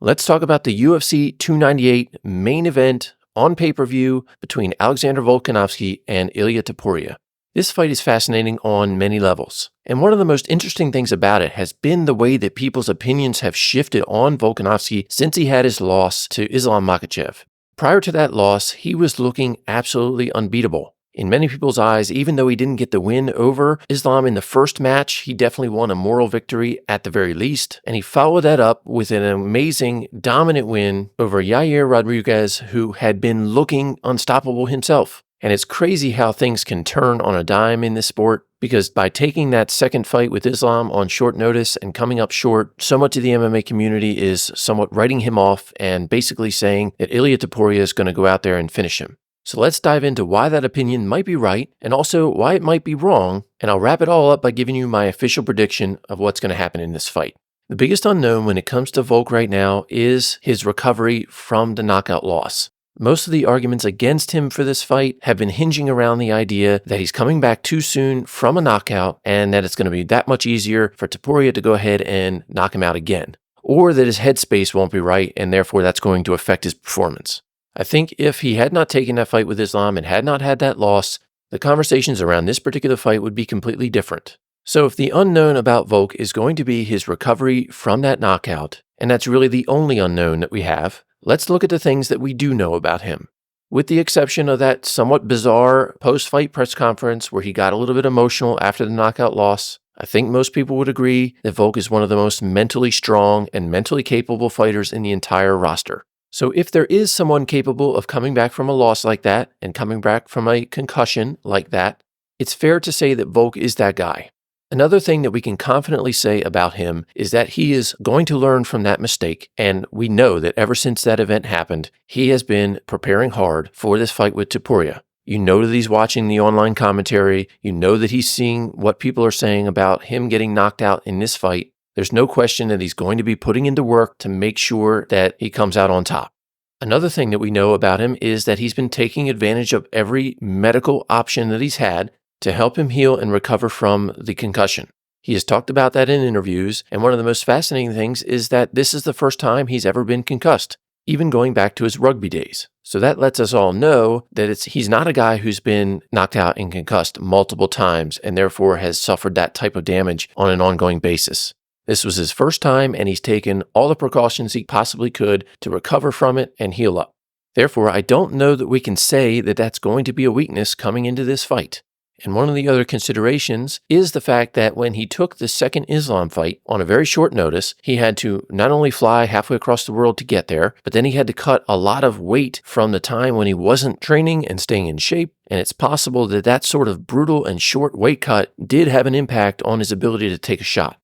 Let's talk about the UFC 298 main event on pay-per-view between Alexander Volkanovski and Ilia Topuria. This fight is fascinating on many levels, and one of the most interesting things about it has been the way that people's opinions have shifted on Volkanovski since he had his loss to Ilia Makhachev. Prior to that loss, he was looking absolutely unbeatable. In many people's eyes, even though he didn't get the win over Islam in the first match, he definitely won a moral victory at the very least, and he followed that up with an amazing, dominant win over Yair Rodriguez, who had been looking unstoppable himself. And it's crazy how things can turn on a dime in this sport, because by taking that second fight with Islam on short notice and coming up short, so much of the MMA community is somewhat writing him off and basically saying that Ilia Topuria is going to go out there and finish him. So let's dive into why that opinion might be right and also why it might be wrong, and I'll wrap it all up by giving you my official prediction of what's going to happen in this fight. The biggest unknown when it comes to Volk right now is his recovery from the knockout loss. Most of the arguments against him for this fight have been hinging around the idea that he's coming back too soon from a knockout and that it's going to be that much easier for Topuria to go ahead and knock him out again, or that his headspace won't be right and therefore that's going to affect his performance. I think if he had not taken that fight with Islam and had not had that loss, the conversations around this particular fight would be completely different. So if the unknown about Volk is going to be his recovery from that knockout, and that's really the only unknown that we have, let's look at the things that we do know about him. With the exception of that somewhat bizarre post-fight press conference where he got a little bit emotional after the knockout loss, I think most people would agree that Volk is one of the most mentally strong and mentally capable fighters in the entire roster. So if there is someone capable of coming back from a loss like that and coming back from a concussion like that, it's fair to say that Volk is that guy. Another thing that we can confidently say about him is that he is going to learn from that mistake, and we know that ever since that event happened, he has been preparing hard for this fight with Topuria. You know that he's watching the online commentary, you know that he's seeing what people are saying about him getting knocked out in this fight. There's no question that he's going to be putting into work to make sure that he comes out on top. Another thing that we know about him is that he's been taking advantage of every medical option that he's had to help him heal and recover from the concussion. He has talked about that in interviews, and one of the most fascinating things is that this is the first time he's ever been concussed, even going back to his rugby days. So that lets us all know that he's not a guy who's been knocked out and concussed multiple times and therefore has suffered that type of damage on an ongoing basis. This was his first time, and he's taken all the precautions he possibly could to recover from it and heal up. Therefore, I don't know that we can say that that's going to be a weakness coming into this fight. And one of the other considerations is the fact that when he took the second Islam fight on a very short notice, he had to not only fly halfway across the world to get there, but then he had to cut a lot of weight from the time when he wasn't training and staying in shape. And it's possible that that sort of brutal and short weight cut did have an impact on his ability to take a shot.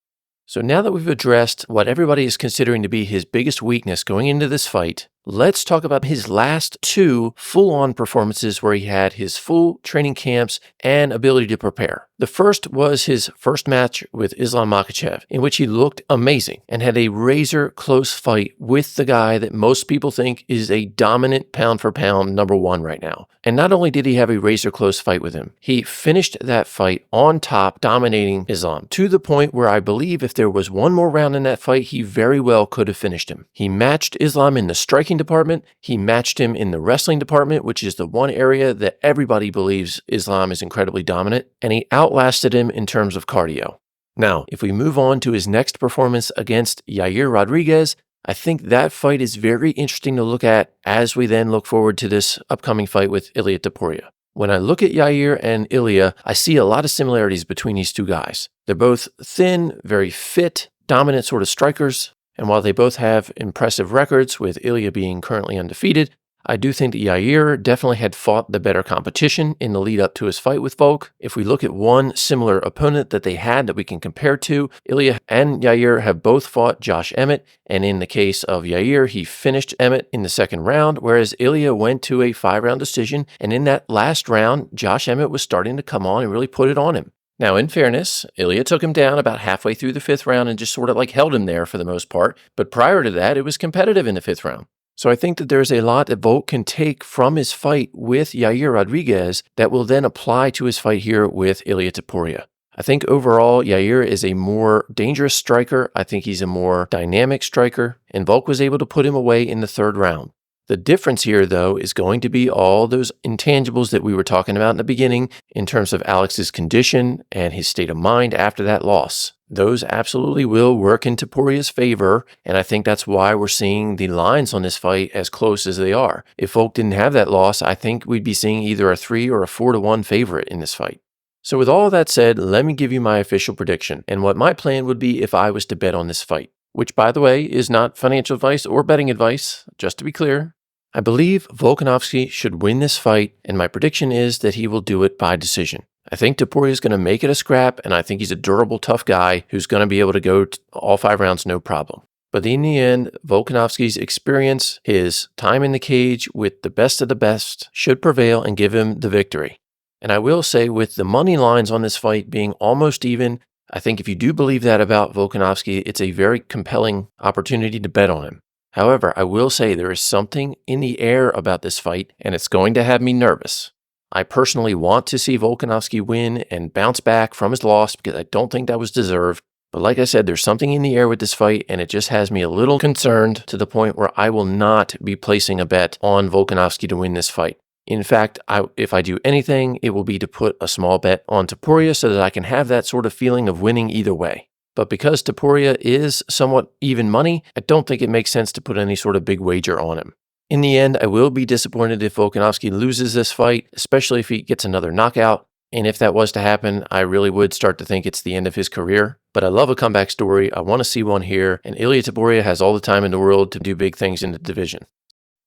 So now that we've addressed what everybody is considering to be his biggest weakness going into this fight, let's talk about his last two full-on performances where he had his full training camps and ability to prepare. The first was his first match with Ilia Makhachev, in which he looked amazing and had a razor-close fight with the guy that most people think is a dominant pound-for-pound number one right now. And not only did he have a razor-close fight with him, he finished that fight on top, dominating Islam, to the point where I believe if there was one more round in that fight, he very well could have finished him. He matched Islam in the striking department, he matched him in the wrestling department, which is the one area that everybody believes Islam is incredibly dominant, and he outlasted him in terms of cardio. Now, if we move on to his next performance against Yair Rodriguez, I think that fight is very interesting to look at as we then look forward to this upcoming fight with Ilia Topuria. When I look at Yair and Ilia, I see a lot of similarities between these two guys. They're both thin, very fit, dominant sort of strikers, and while they both have impressive records, with Ilia being currently undefeated, I do think that Yair definitely had fought the better competition in the lead up to his fight with Volk. If we look at one similar opponent that they had that we can compare to, Ilia and Yair have both fought Josh Emmett, and in the case of Yair, he finished Emmett in the second round, whereas Ilia went to a 5-round decision, and in that last round, Josh Emmett was starting to come on and really put it on him. Now, in fairness, Ilia took him down about halfway through the 5th round and just sort of held him there for the most part, but prior to that, it was competitive in the 5th round. So I think that there's a lot that Volk can take from his fight with Yair Rodriguez that will then apply to his fight here with Ilia Topuria. I think overall, Yair is a more dangerous striker. I think he's a more dynamic striker, and Volk was able to put him away in the third round. The difference here, though, is going to be all those intangibles that we were talking about in the beginning in terms of Alex's condition and his state of mind after that loss. Those absolutely will work in Topuria's favor, and I think that's why we're seeing the lines on this fight as close as they are. If Volk didn't have that loss, I think we'd be seeing either a 3 or a 4-1 favorite in this fight. So with all that said, let me give you my official prediction and what my plan would be if I was to bet on this fight, which, by the way, is not financial advice or betting advice, just to be clear. I believe Volkanovski should win this fight, and my prediction is that he will do it by decision. I think Topuria is going to make it a scrap, and I think he's a durable, tough guy who's going to be able to go all 5 rounds no problem. But in the end, Volkanovski's experience, his time in the cage with the best of the best, should prevail and give him the victory. And I will say, with the money lines on this fight being almost even, I think if you do believe that about Volkanovski, it's a very compelling opportunity to bet on him. However, I will say there is something in the air about this fight, and it's going to have me nervous. I personally want to see Volkanovski win and bounce back from his loss because I don't think that was deserved. But like I said, there's something in the air with this fight, and it just has me a little concerned to the point where I will not be placing a bet on Volkanovski to win this fight. In fact, if I do anything, it will be to put a small bet on Topuria so that I can have that sort of feeling of winning either way. But because Topuria is somewhat even money, I don't think it makes sense to put any sort of big wager on him. In the end, I will be disappointed if Volkanovski loses this fight, especially if he gets another knockout. And if that was to happen, I really would start to think it's the end of his career. But I love a comeback story. I want to see one here. And Ilia Topuria has all the time in the world to do big things in the division.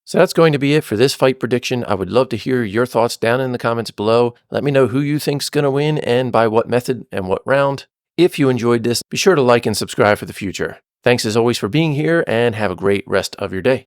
So that's going to be it for this fight prediction. I would love to hear your thoughts down in the comments below. Let me know who you think's going to win and by what method and what round. If you enjoyed this, be sure to like and subscribe for the future. Thanks as always for being here, and have a great rest of your day.